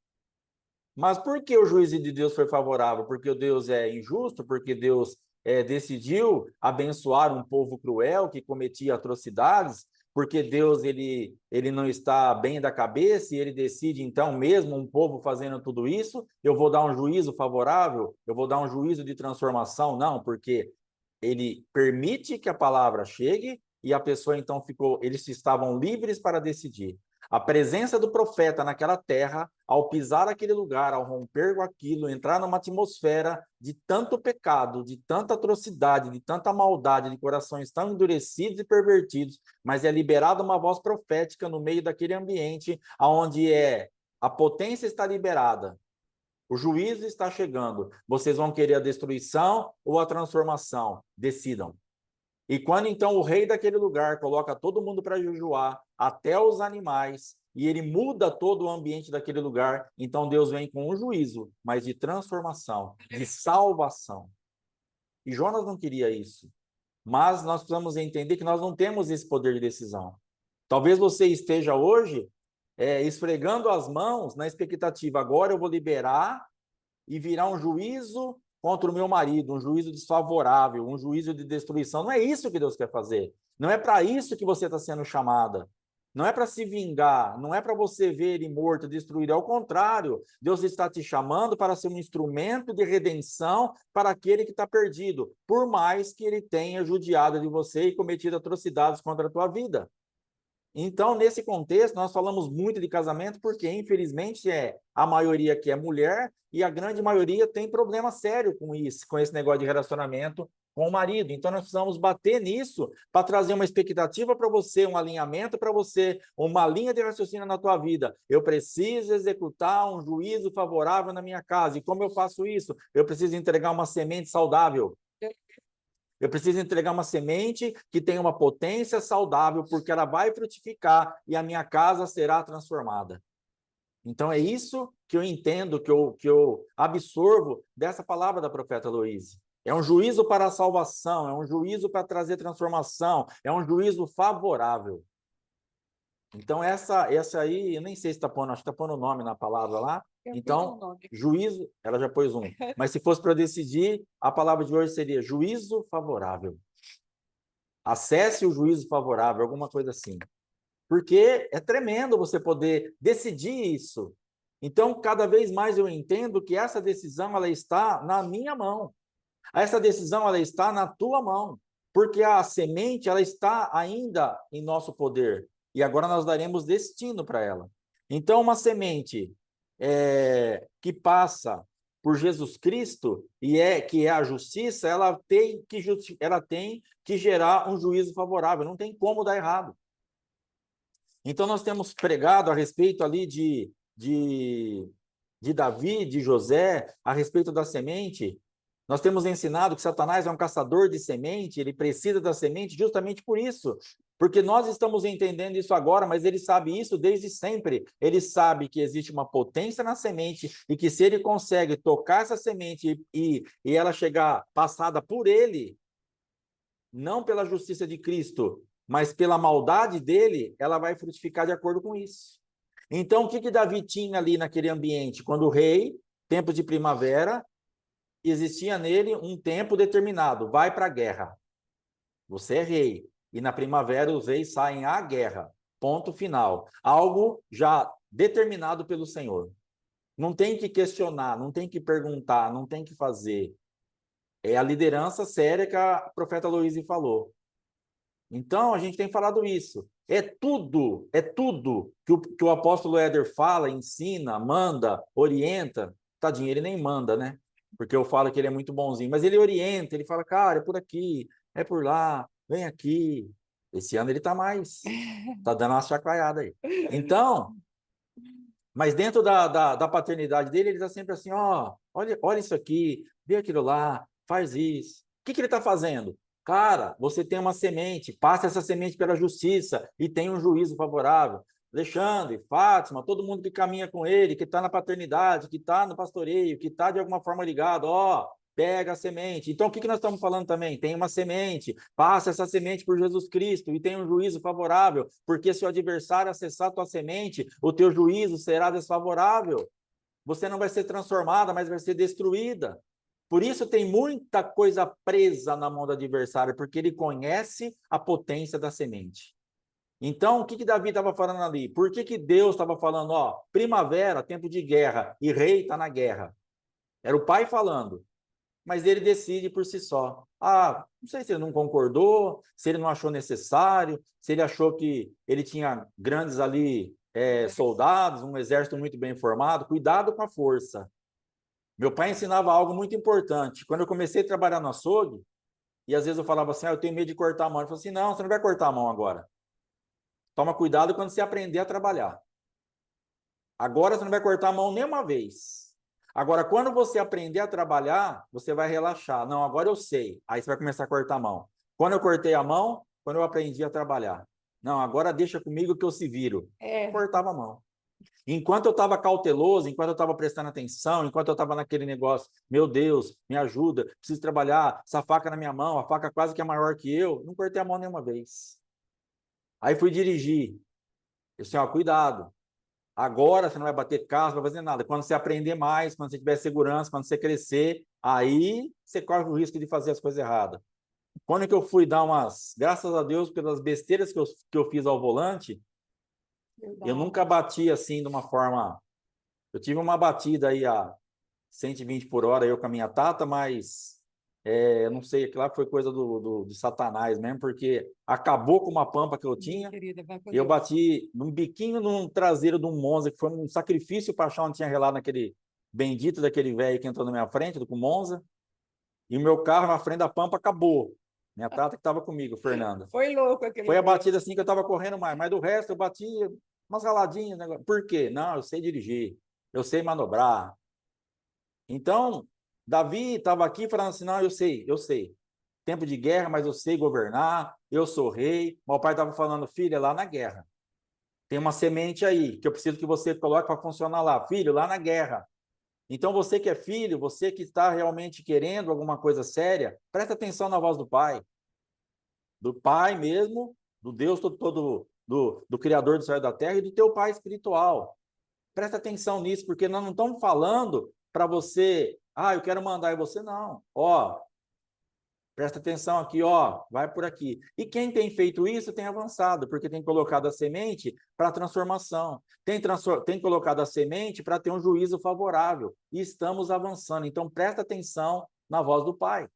A: Mas por que o juízo de Deus foi favorável? Porque o Deus é injusto? Porque Deus decidiu abençoar um povo cruel que cometia atrocidades? Porque Deus ele não está bem da cabeça e ele decide, então, mesmo um povo fazendo tudo isso, eu vou dar um juízo favorável? Eu vou dar um juízo de transformação? Não, porque ele permite que a palavra chegue e a pessoa, então, eles estavam livres para decidir. A presença do profeta naquela terra, ao pisar aquele lugar, ao romper com aquilo, entrar numa atmosfera de tanto pecado, de tanta atrocidade, de tanta maldade, de corações tão endurecidos e pervertidos, mas é liberada uma voz profética no meio daquele ambiente, onde a potência está liberada, o juízo está chegando. Vocês vão querer a destruição ou a transformação? Decidam. E quando então o rei daquele lugar coloca todo mundo para jejuar, até os animais, e ele muda todo o ambiente daquele lugar, então Deus vem com um juízo, mas de transformação, de salvação. E Jonas não queria isso. Mas nós precisamos entender que nós não temos esse poder de decisão. Talvez você esteja hoje esfregando as mãos na expectativa, agora eu vou liberar e virá um juízo contra o meu marido, um juízo desfavorável, um juízo de destruição. Não é isso que Deus quer fazer. Não é para isso que você está sendo chamada. Não é para se vingar, não é para você ver ele morto, destruído. Ao contrário, Deus está te chamando para ser um instrumento de redenção para aquele que está perdido, por mais que ele tenha judiado de você e cometido atrocidades contra a tua vida. Então, nesse contexto, nós falamos muito de casamento porque, infelizmente, a maioria aqui é mulher e a grande maioria tem problema sério com isso, com esse negócio de relacionamento com o marido. Então, nós precisamos bater nisso para trazer uma expectativa para você, um alinhamento para você, uma linha de raciocínio na tua vida. Eu preciso executar um juízo favorável na minha casa. E como eu faço isso? Eu preciso entregar uma semente saudável. Eu preciso entregar uma semente que tenha uma potência saudável, porque ela vai frutificar e a minha casa será transformada. Então, é isso que eu entendo, que eu absorvo dessa palavra da profeta Loíse. É um juízo para a salvação, é um juízo para trazer transformação, é um juízo favorável. Então, essa aí, eu nem sei se está pondo, acho que está pondo o nome na palavra lá. Então, juízo, ela já pôs um. Mas se fosse para eu decidir, a palavra de hoje seria juízo favorável. Acesse o juízo favorável, alguma coisa assim. Porque é tremendo você poder decidir isso. Então, cada vez mais eu entendo que essa decisão ela está na minha mão. Essa decisão ela está na tua mão. Porque a semente ela está ainda em nosso poder. E agora nós daremos destino para ela. Então, uma semente que passa por Jesus Cristo que é a justiça, ela tem que gerar um juízo favorável. Não tem como dar errado. Então, nós temos pregado a respeito ali de Davi, de José, a respeito da semente. Nós temos ensinado que Satanás é um caçador de semente, ele precisa da semente justamente por isso. Porque nós estamos entendendo isso agora, mas ele sabe isso desde sempre. Ele sabe que existe uma potência na semente e que se ele consegue tocar essa semente e ela chegar passada por ele, não pela justiça de Cristo, mas pela maldade dele, ela vai frutificar de acordo com isso. Então, o que Davi tinha ali naquele ambiente? Quando o rei, tempo de primavera, existia nele um tempo determinado, vai para a guerra. Você é rei. E na primavera os reis saem à guerra. Ponto final. Algo já determinado pelo Senhor. Não tem que questionar, não tem que perguntar, não tem que fazer. É a liderança séria que a profeta Loíse falou. Então, a gente tem falado isso. É tudo que o apóstolo Éder fala, ensina, manda, orienta. Tadinho, ele nem manda, né? Porque eu falo que ele é muito bonzinho, mas ele orienta, ele fala, cara, é por aqui, é por lá, vem aqui. Esse ano ele tá dando uma chacoalhada aí. Então, mas dentro da paternidade dele, ele tá sempre assim, ó, olha isso aqui, vê aquilo lá, faz isso. O que ele tá fazendo? Cara, você tem uma semente, passa essa semente pela justiça e tem um juízo favorável. Alexandre, Fátima, todo mundo que caminha com ele, que está na paternidade, que está no pastoreio, que está de alguma forma ligado, ó, pega a semente. Então, o que nós estamos falando também? Tem uma semente, passa essa semente por Jesus Cristo e tem um juízo favorável, porque se o adversário acessar a tua semente, o teu juízo será desfavorável. Você não vai ser transformada, mas vai ser destruída. Por isso tem muita coisa presa na mão do adversário, porque ele conhece a potência da semente. Então, o que Davi estava falando ali? Por que Deus estava falando, ó, primavera, tempo de guerra, e rei está na guerra? Era o pai falando, mas ele decide por si só. Ah, não sei se ele não concordou, se ele não achou necessário, se ele achou que ele tinha grandes ali soldados, um exército muito bem formado. Cuidado com a força. Meu pai ensinava algo muito importante. Quando eu comecei a trabalhar no açougue, e às vezes eu falava assim, eu tenho medo de cortar a mão. Ele falou assim, não, você não vai cortar a mão agora. Toma cuidado quando você aprender a trabalhar. Agora você não vai cortar a mão nenhuma vez. Agora, quando você aprender a trabalhar, você vai relaxar. Não, agora eu sei. Aí você vai começar a cortar a mão. Quando eu cortei a mão, quando eu aprendi a trabalhar. Não, agora deixa comigo que eu se viro. Cortava a mão. Enquanto eu estava cauteloso, enquanto eu estava prestando atenção, enquanto eu estava naquele negócio, meu Deus, me ajuda, preciso trabalhar, essa faca na minha mão, a faca quase que é maior que eu, não cortei a mão nenhuma vez. Aí fui dirigir. Eu disse, ó, cuidado. Agora você não vai bater carro, não vai fazer nada. Quando você aprender mais, quando você tiver segurança, quando você crescer, aí você corre o risco de fazer as coisas erradas. Quando que eu fui dar graças a Deus pelas besteiras que eu fiz ao volante, eu nunca bati assim de uma forma. Eu tive uma batida aí a 120 por hora, eu com a minha Tata, mas eu não sei, aquilo lá foi coisa de Satanás mesmo, porque acabou com uma pampa que eu tinha,
B: Querida, vai com
A: e eu
B: Deus.
A: bati num biquinho num traseiro de um Monza, que foi um sacrifício para achar onde tinha relado naquele bendito daquele velho que entrou na minha frente, do com Monza, e o meu carro na frente da pampa acabou. Minha tata que estava comigo, Fernanda.
B: Foi louco aquele
A: Foi a
B: dia.
A: batida assim que eu estava correndo mais, mas do resto eu bati umas raladinhas. Por quê? Não, eu sei dirigir, eu sei manobrar. Então, Davi estava aqui falando assim, não, eu sei. Tempo de guerra, mas eu sei governar, eu sou rei. Meu pai estava falando, filho, é lá na guerra. Tem uma semente aí, que eu preciso que você coloque para funcionar lá. Filho, lá na guerra. Então, você que é filho, você que está realmente querendo alguma coisa séria, presta atenção na voz do pai. Do pai mesmo, do Deus todo do Criador do céu e da terra e do teu pai espiritual. Presta atenção nisso, porque nós não estamos falando para você, eu quero mandar em você, não. Ó, presta atenção aqui, ó, vai por aqui. E quem tem feito isso tem avançado, porque tem colocado a semente para a transformação, tem colocado a semente para ter um juízo favorável, e estamos avançando. Então, presta atenção na voz do Pai.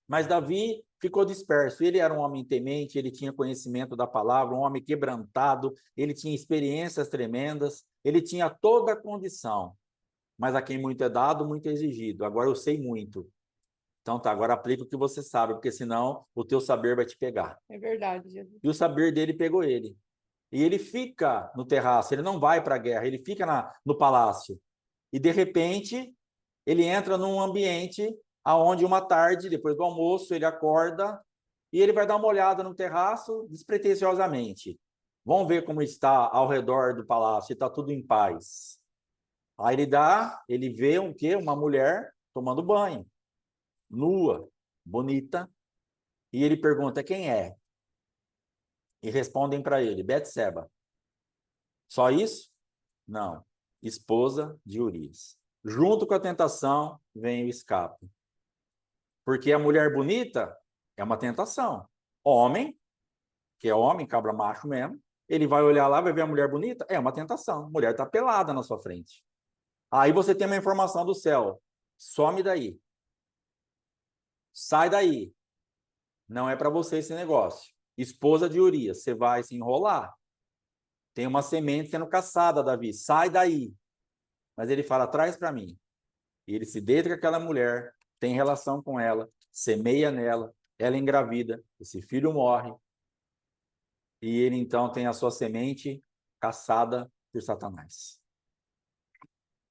A: Mas Davi ficou disperso. Ele era um homem temente, ele tinha conhecimento da palavra, um homem quebrantado, ele tinha experiências tremendas, ele tinha toda a condição. Mas a quem muito é dado, muito é exigido. Agora eu sei muito. Então tá, agora aplica o que você sabe, porque senão o teu saber vai te pegar.
B: É verdade, Jesus.
A: E o saber dele pegou ele. E ele fica no terraço, ele não vai para a guerra, ele fica no palácio. E de repente, ele entra num ambiente aonde uma tarde, depois do almoço, ele acorda e ele vai dar uma olhada no terraço despretensiosamente. Vamos ver como está ao redor do palácio, se está tudo em paz. Aí ele vê um quê? Uma mulher tomando banho, nua, bonita, e ele pergunta quem é. E respondem para ele, Betseba. Só isso? Não. Esposa de Urias. Junto com a tentação vem o escape. Porque a mulher bonita é uma tentação. Homem, que é homem, cabra macho mesmo, ele vai olhar lá, vai ver a mulher bonita, é uma tentação. A mulher está pelada na sua frente. Aí você tem uma informação do céu. Some daí. Sai daí. Não é para você esse negócio. Esposa de Urias, você vai se enrolar. Tem uma semente sendo caçada, Davi. Sai daí. Mas ele fala, traz para mim. E ele se deita com aquela mulher, tem relação com ela, semeia nela, ela engravida, esse filho morre, e ele então tem a sua semente caçada por Satanás.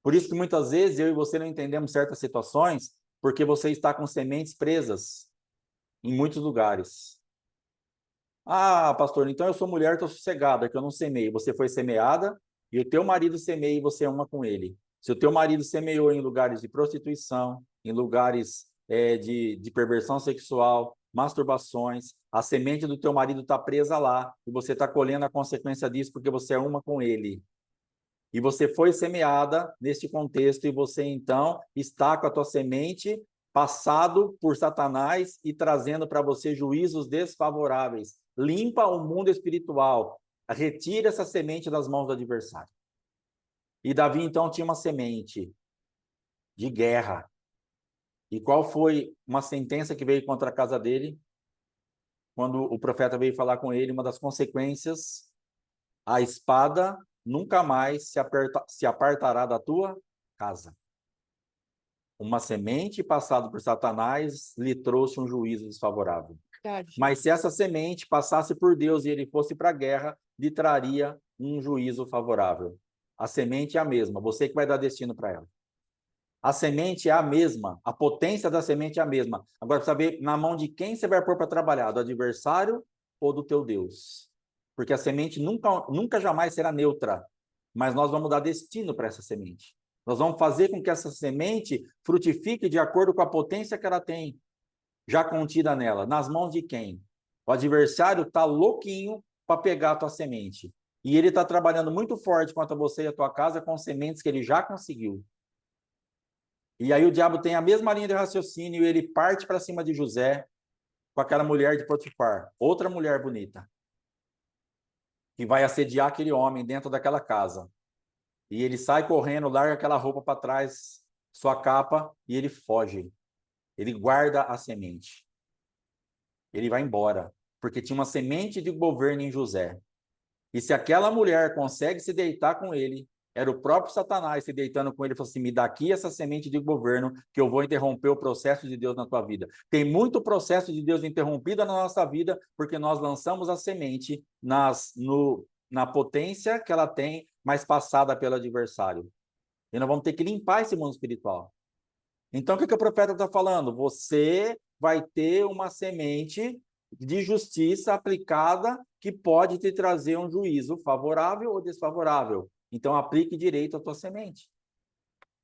A: Por isso que muitas vezes eu e você não entendemos certas situações, porque você está com sementes presas em muitos lugares. Ah, pastor, então eu sou mulher, estou sossegada, que eu não semeio. Você foi semeada e o teu marido semeia e você é uma com ele. Se o teu marido semeou em lugares de prostituição, em lugares de perversão sexual, masturbações, a semente do teu marido está presa lá e você está colhendo a consequência disso porque você é uma com ele. E você foi semeada neste contexto e você então está com a tua semente passado por Satanás e trazendo para você juízos desfavoráveis. Limpa o mundo espiritual, retira essa semente das mãos do adversário. E Davi então tinha uma semente de guerra. E qual foi uma sentença que veio contra a casa dele? Quando o profeta veio falar com ele, uma das consequências, a espada nunca mais se apartará da tua casa. Uma semente passada por Satanás lhe trouxe um juízo desfavorável.
B: Verdade.
A: Mas se essa semente passasse por Deus e ele fosse para a guerra, lhe traria um juízo favorável. A semente é a mesma, você que vai dar destino para ela. A semente é a mesma, a potência da semente é a mesma. Agora, precisa saber na mão de quem você vai pôr para trabalhar, do adversário ou do teu Deus. Porque a semente nunca jamais será neutra, mas nós vamos dar destino para essa semente. Nós vamos fazer com que essa semente frutifique de acordo com a potência que ela tem, já contida nela. Nas mãos de quem? O adversário está louquinho para pegar a tua semente. E ele está trabalhando muito forte contra você e a tua casa com sementes que ele já conseguiu. E aí o diabo tem a mesma linha de raciocínio e ele parte para cima de José com aquela mulher de Potifar, outra mulher bonita, que vai assediar aquele homem dentro daquela casa. E ele sai correndo, larga aquela roupa para trás, sua capa, e ele foge. ele guarda a semente. Ele vai embora, porque tinha uma semente de governo em José. E se aquela mulher consegue se deitar com ele, era o próprio Satanás se deitando com ele e falou assim: me dá aqui essa semente de governo, que eu vou interromper o processo de Deus na tua vida. Tem muito processo de Deus interrompido na nossa vida, porque nós lançamos a semente na potência que ela tem, mas passada pelo adversário. E nós vamos ter que limpar esse mundo espiritual. Então, o que o profeta está falando? Você vai ter uma semente de justiça aplicada que pode te trazer um juízo favorável ou desfavorável. Então, aplique direito a tua semente.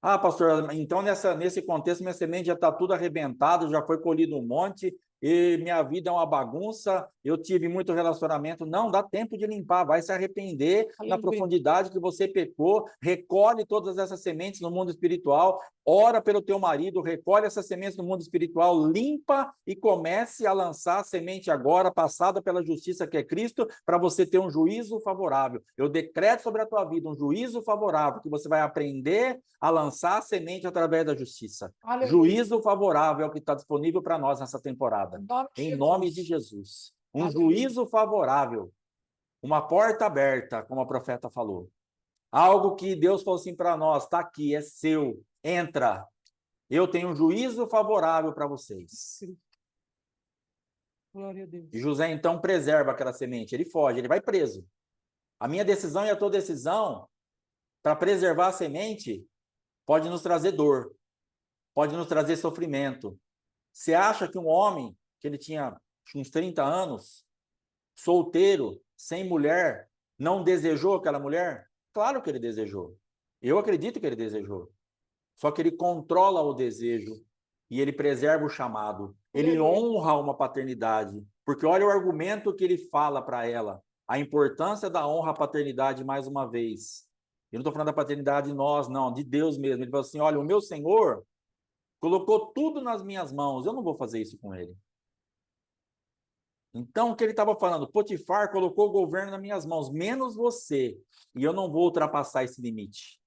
A: Ah, pastor, então nesse contexto minha semente já está tudo arrebentado, já foi colhido um monte, e minha vida é uma bagunça, eu tive muito relacionamento. Não, dá tempo de limpar, vai se arrepender na profundidade que você pecou, recolhe todas essas sementes no mundo espiritual, ora pelo teu marido, recolhe essas sementes no mundo espiritual, limpa e comece a lançar a semente agora, passada pela justiça que é Cristo, para você ter um juízo favorável. Eu decreto sobre a tua vida um juízo favorável, que você vai aprender a lançar a semente através da justiça.
B: Aleluia.
A: Juízo favorável é o que está disponível para nós nessa temporada. Em nome de Jesus. Um
B: Aleluia.
A: juízo favorável. Uma porta aberta, como a profeta falou. Algo que Deus falou assim para nós: está aqui, é seu, entra. Eu tenho um juízo favorável para vocês.
B: Glória a Deus.
A: E José então preserva aquela semente. Ele foge, ele vai preso. A minha decisão e a tua decisão para preservar a semente pode nos trazer dor, pode nos trazer sofrimento. Você acha que um homem, que ele tinha uns 30 anos, solteiro, sem mulher, não desejou aquela mulher? Claro que ele desejou. Eu acredito que ele desejou. Só que ele controla o desejo e ele preserva o chamado. Ele honra uma paternidade. Porque olha o argumento que ele fala para ela. A importância da honra à paternidade, mais uma vez. Eu não estou falando da paternidade de nós, não, de Deus mesmo. Ele falou assim: olha, o meu Senhor colocou tudo nas minhas mãos, eu não vou fazer isso com ele. Então, o que ele estava falando? Potifar colocou o governo nas minhas mãos, menos você, e eu não vou ultrapassar esse limite.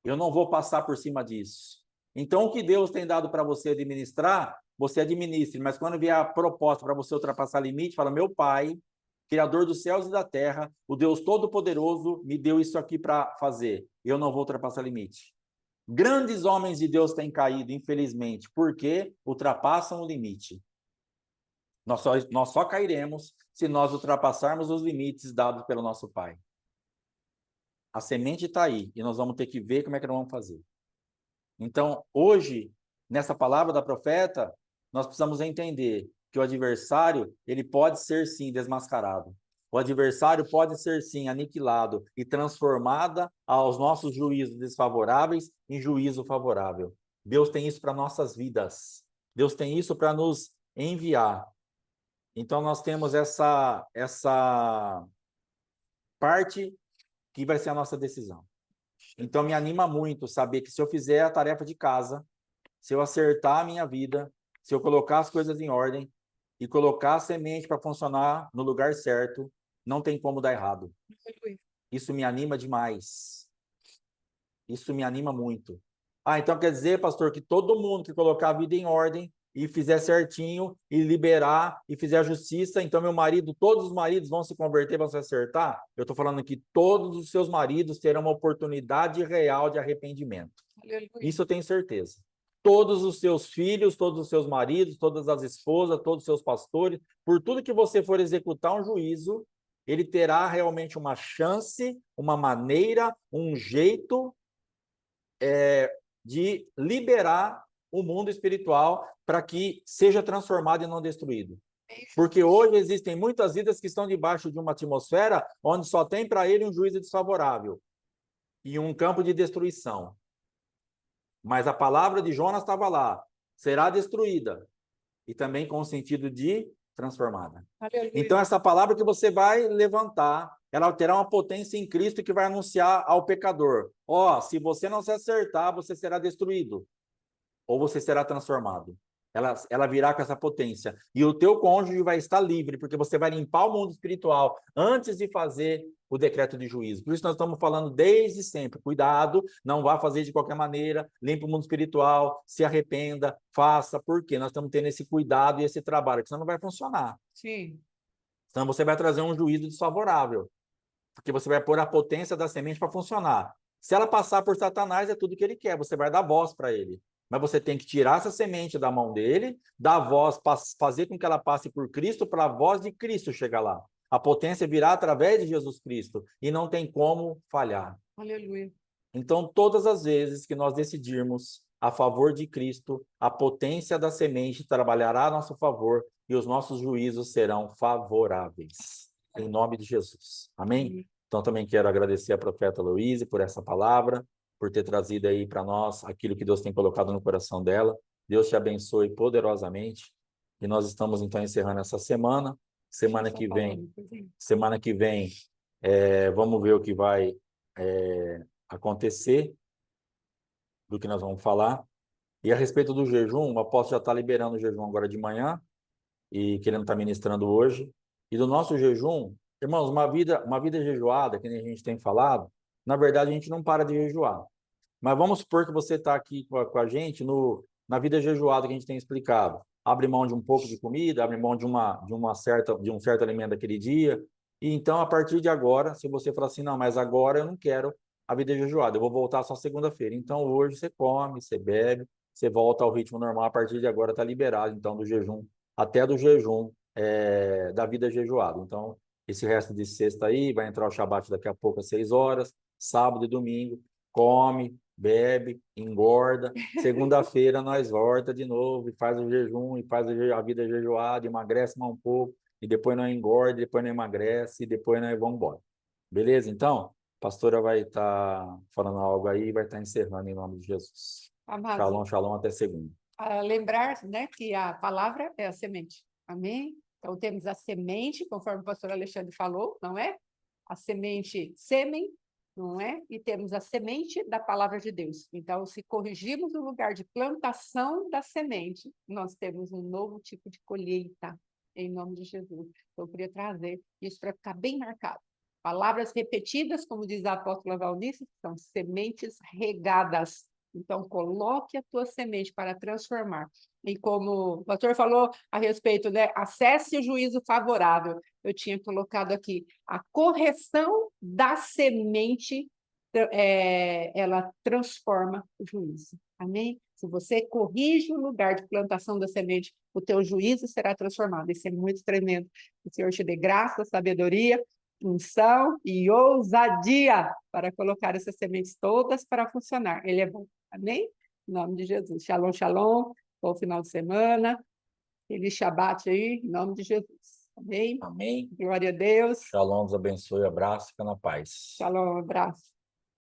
A: Eu não vou passar por cima disso. Então, o que Deus tem dado para você administrar, você administre, mas quando vier a proposta para você ultrapassar limite, fala: meu Pai, Criador dos céus e da terra, o Deus Todo-Poderoso, me deu isso aqui para fazer. Eu não vou ultrapassar limite. Grandes homens de Deus têm caído, infelizmente, porque ultrapassam o limite. Nós só cairemos se nós ultrapassarmos os limites dados pelo nosso Pai. A semente está aí e nós vamos ter que ver como é que nós vamos fazer. Então, hoje, nessa palavra da profeta, nós precisamos entender que o adversário, ele pode ser sim desmascarado. O adversário pode ser sim aniquilado e transformado aos nossos juízos desfavoráveis em juízo favorável. Deus tem isso para nossas vidas. Deus tem isso para nos enviar. Então, nós temos essa parte que vai ser a nossa decisão. Então, me anima muito saber que se eu fizer a tarefa de casa, se eu acertar a minha vida, se eu colocar as coisas em ordem e colocar a semente para funcionar no lugar certo, não tem como dar errado. Isso me anima demais. Isso me anima muito. Ah, então quer dizer, pastor, que todo mundo que colocar a vida em ordem e fizer certinho, e liberar, e fizer a justiça, então meu marido, todos os maridos vão se converter, vão se acertar? Eu estou falando que todos os seus maridos terão uma oportunidade real de arrependimento. Aleluia. Isso eu tenho certeza. Todos os seus filhos, todos os seus maridos, todas as esposas, todos os seus pastores, por tudo que você for executar um juízo, ele terá realmente uma chance, uma maneira, um jeito de liberar o mundo espiritual para que seja transformado e não destruído. Porque hoje existem muitas vidas que estão debaixo de uma atmosfera onde só tem para ele um juízo desfavorável e um campo de destruição. Mas a palavra de Jonas estava lá: será destruída, e também com o sentido de transformada. Aleluia. Então essa palavra que você vai levantar, ela terá uma potência em Cristo que vai anunciar ao pecador: ó, se você não se acertar, você será destruído, ou você será transformado. Ela virá com essa potência. E o teu cônjuge vai estar livre, porque você vai limpar o mundo espiritual antes de fazer o decreto de juízo. Por isso nós estamos falando desde sempre, cuidado, não vá fazer de qualquer maneira, limpe o mundo espiritual, se arrependa, faça, porque nós estamos tendo esse cuidado e esse trabalho, que senão não vai funcionar.
B: Sim.
A: Senão você vai trazer um juízo desfavorável, porque você vai pôr a potência da semente para funcionar. Se ela passar por Satanás, é tudo que ele quer, você vai dar voz para ele. Mas você tem que tirar essa semente da mão dele, dar voz, fazer com que ela passe por Cristo, para a voz de Cristo chegar lá. A potência virá através de Jesus Cristo, e não tem como falhar.
B: Aleluia.
A: Então, todas as vezes que nós decidirmos a favor de Cristo, a potência da semente trabalhará a nosso favor e os nossos juízos serão favoráveis. Em nome de Jesus. Amém? Então, também quero agradecer a profeta Luíse por essa palavra, por ter trazido aí para nós aquilo que Deus tem colocado no coração dela. Deus te abençoe poderosamente. E nós estamos, então, encerrando essa semana. Semana que vem, vamos ver o que vai acontecer, do que nós vamos falar. E a respeito do jejum, o apóstolo já está liberando o jejum agora de manhã, e que ele não está ministrando hoje. E do nosso jejum, irmãos, uma vida jejuada, que nem a gente tem falado, na verdade a gente não para de jejuar. Mas vamos supor que você está aqui com a gente na vida jejuada que a gente tem explicado. Abre mão de um pouco de comida, abre mão de um certo alimento daquele dia. E então, a partir de agora, se você falar assim, não, mas agora eu não quero a vida jejuada, eu vou voltar só segunda-feira. Então, hoje você come, você bebe, você volta ao ritmo normal. A partir de agora está liberado, então, do jejum, até do jejum da vida jejuada. Então, esse resto de sexta aí, vai entrar o Shabat daqui a pouco às 6 horas, sábado e domingo, come, bebe, engorda. Segunda-feira nós volta de novo e faz o jejum, e faz a vida jejuada, emagrece mais um pouco, e depois não engorda, depois não emagrece, e depois nós vamos embora. Beleza? Então, a pastora vai estar falando algo aí e vai estar encerrando em nome de Jesus.
B: Amado,
A: Shalom, shalom, até segunda.
B: lembrar, né, que a palavra é a semente. Amém? Então, temos a semente, conforme o pastor Alexandre falou, não é? A semente sêmen, não é? E temos a semente da palavra de Deus. Então, se corrigirmos o lugar de plantação da semente, nós temos um novo tipo de colheita, em nome de Jesus. Então, eu queria trazer isso para ficar bem marcado. Palavras repetidas, como diz a apóstola Valnice, são sementes regadas. Então, coloque a tua semente para transformar. E como o pastor falou a respeito, né? Acesse o juízo favorável. Eu tinha colocado aqui a correção da semente, ela transforma o juízo. Amém? Se você corrige o lugar de plantação da semente, o teu juízo será transformado. Isso é muito tremendo. O Senhor te dê graça, sabedoria, unção e ousadia para colocar essas sementes todas para funcionar. Ele é bom. Amém? Em nome de Jesus. Shalom, shalom. Bom final de semana. Feliz Shabat aí, em nome de Jesus. Amém?
A: Amém.
B: Glória a Deus.
A: Shalom, Deus abençoe, abraço, fica na paz.
B: Shalom, abraço.